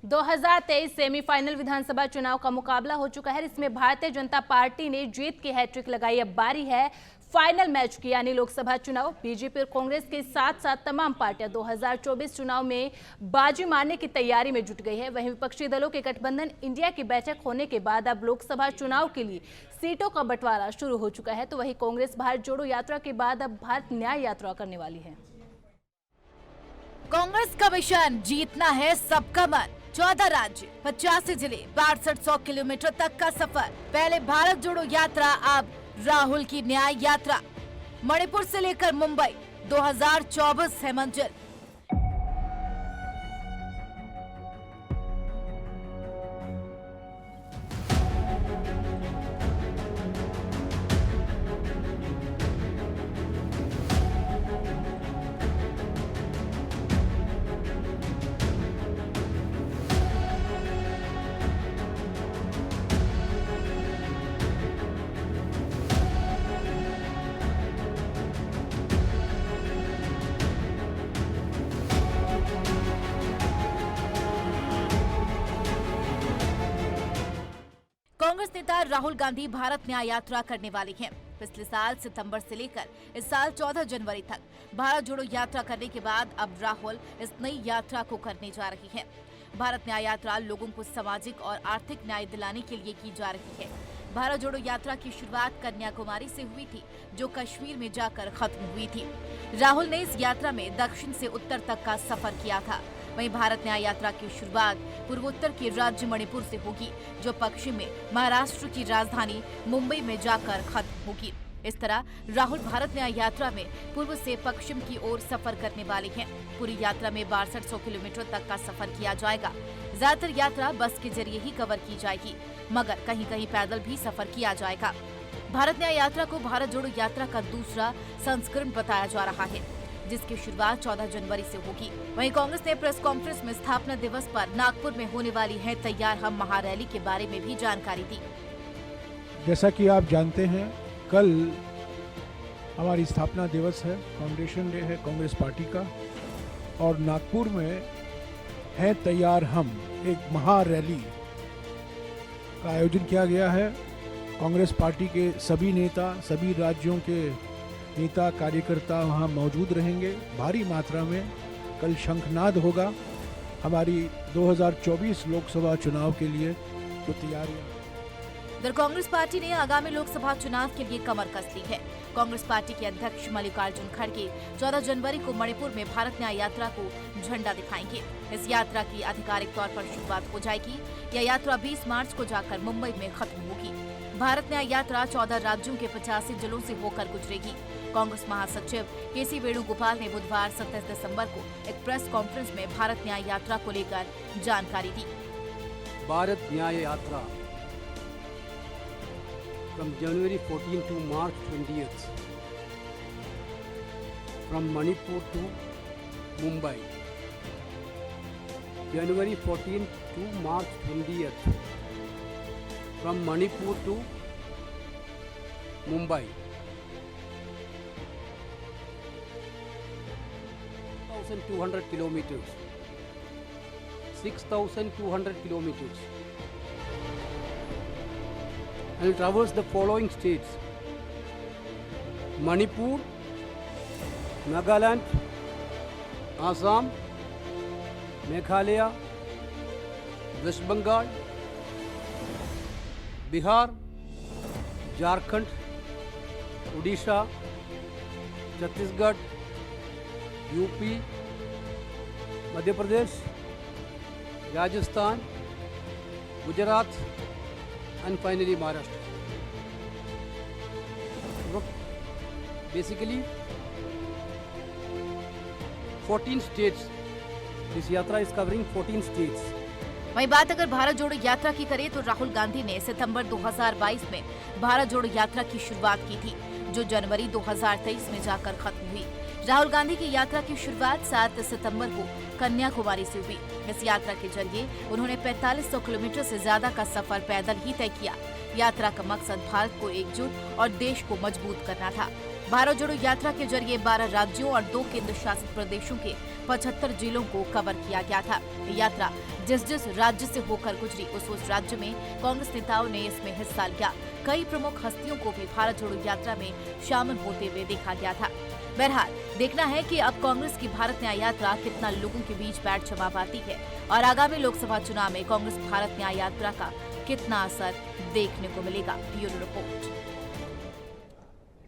2023 semifinal विधानसभा चुनाव का मुकाबला हो चुका है। इसमें भारतीय जनता पार्टी ने जीत की हैट्रिक लगाई। अब बारी है फाइनल मैच की, यानी लोकसभा चुनाव। बीजेपी और कांग्रेस के साथ साथ तमाम पार्टियां 2024 चुनाव में बाजी मारने की तैयारी में जुट गई है। वहीं विपक्षी दलों के गठबंधन इंडिया की बैठक होने के बाद अब लोकसभा चुनाव के लिए सीटों का बंटवारा शुरू हो चुका है। तो वहीं कांग्रेस भारत जोड़ो यात्रा के बाद अब भारत न्याय यात्रा करने वाली है। कांग्रेस का मिशन जीतना है सबका मन। 14 राज्य, 85 जिले, 6200 किलोमीटर तक का सफर। पहले भारत जोड़ो यात्रा, अब राहुल की न्याय यात्रा। मणिपुर से लेकर मुंबई 2024 है मंजिल। कांग्रेस नेता राहुल गांधी भारत न्याय यात्रा करने वाले हैं। पिछले साल सितंबर से लेकर इस साल 14 जनवरी तक भारत जोड़ो यात्रा करने के बाद अब राहुल इस नई यात्रा को करने जा रही हैं। भारत न्याय यात्रा लोगों को सामाजिक और आर्थिक न्याय दिलाने के लिए की जा रही है। भारत जोड़ो यात्रा की शुरुआत कन्याकुमारी से हुई थी, जो कश्मीर में जाकर खत्म हुई थी। राहुल ने इस यात्रा में दक्षिण से उत्तर तक का सफर किया था। वहीं भारत न्याय यात्रा की शुरुआत पूर्वोत्तर के राज्य मणिपुर से होगी, जो पश्चिम में महाराष्ट्र की राजधानी मुंबई में जाकर खत्म होगी। इस तरह राहुल भारत न्याय यात्रा में पूर्व से पश्चिम की ओर सफर करने वाले हैं। पूरी यात्रा में 6200 किलोमीटर तक का सफर किया जाएगा। ज्यादातर यात्रा बस के जरिए ही कवर की जाएगी, मगर कहीं कहीं पैदल भी सफर किया जाएगा। भारत न्याय यात्रा को भारत जोड़ो यात्रा का दूसरा संस्करण बताया जा रहा है, जिसकी शुरुआत 14 जनवरी से होगी। वहीं कांग्रेस ने प्रेस कॉन्फ्रेंस में स्थापना दिवस पर नागपुर में होने वाली है तैयार हम महारैली के बारे में भी जानकारी दी। जैसा कि आप जानते हैं, कल हमारी स्थापना दिवस है, फाउंडेशन डे है कांग्रेस पार्टी का, और नागपुर में है तैयार हम, एक महारैली का आयोजन किया गया है। कांग्रेस पार्टी के सभी नेता, सभी राज्यों के नेता कार्यकर्ता वहां मौजूद रहेंगे। भारी मात्रा में कल शंखनाद होगा। हमारी 2024 लोकसभा चुनाव के लिए जो तैयारियां। उधर कांग्रेस पार्टी ने आगामी लोकसभा चुनाव के लिए कमर कस ली है। कांग्रेस पार्टी के अध्यक्ष मल्लिकार्जुन खड़गे 14 जनवरी को मणिपुर में भारत न्याय यात्रा को झंडा दिखाएंगे। इस यात्रा की आधिकारिक तौर पर शुरुआत हो जाएगी। यह यात्रा 20 मार्च को जाकर मुंबई में खत्म होगी। भारत न्याय यात्रा 14 राज्यों के 85 जिलों से होकर गुजरेगी। कांग्रेस महासचिव केसी वेणुगोपाल ने बुधवार 27 दिसंबर को एक प्रेस कॉन्फ्रेंस में भारत न्याय यात्रा को लेकर जानकारी दी। भारत न्याय यात्रा from January 14 to March 20th, from Manipur to Mumbai. January 14 to March 20th, from Manipur to Mumbai. 6,200 kilometers. 6,200 kilometers. And will traverse the following states: Manipur, Nagaland, Assam, Meghalaya, West Bengal, Bihar, Jharkhand, Odisha, Chhattisgarh, UP, Madhya Pradesh, Rajasthan, Gujarat, and finally Maharashtra. Basically 14 states. This yatra is covering 14 states. वहीं बात अगर भारत जोड़ो यात्रा की करें तो राहुल गांधी ने सितंबर 2022 में भारत जोड़ो यात्रा की शुरुआत की थी, जो जनवरी 2023 में जाकर खत्म हुई। राहुल गांधी की यात्रा की शुरुआत 7 सितंबर को कन्याकुमारी से हुई। इस यात्रा के जरिए उन्होंने 4500 किलोमीटर से ज्यादा का सफर पैदल ही तय किया। यात्रा का मकसद भारत को एकजुट और देश को मजबूत करना था। भारत जोड़ो यात्रा के जरिए 12 राज्यों और 2 केंद्र शासित प्रदेशों के 75 जिलों को कवर किया गया था। यात्रा जिस जिस राज्य से होकर गुजरी उस राज्य में कांग्रेस नेताओं ने इसमें हिस्सा लिया। कई प्रमुख हस्तियों को भी भारत जोड़ो यात्रा में शामिल होते हुए देखा गया था। बहरहाल देखना है कि अब कांग्रेस की भारत न्याय यात्रा कितना लोगों के बीच पैठ जमा पाती है और आगामी लोकसभा चुनाव में कांग्रेस भारत न्याय यात्रा का कितना असर देखने को मिलेगा। Bureau report.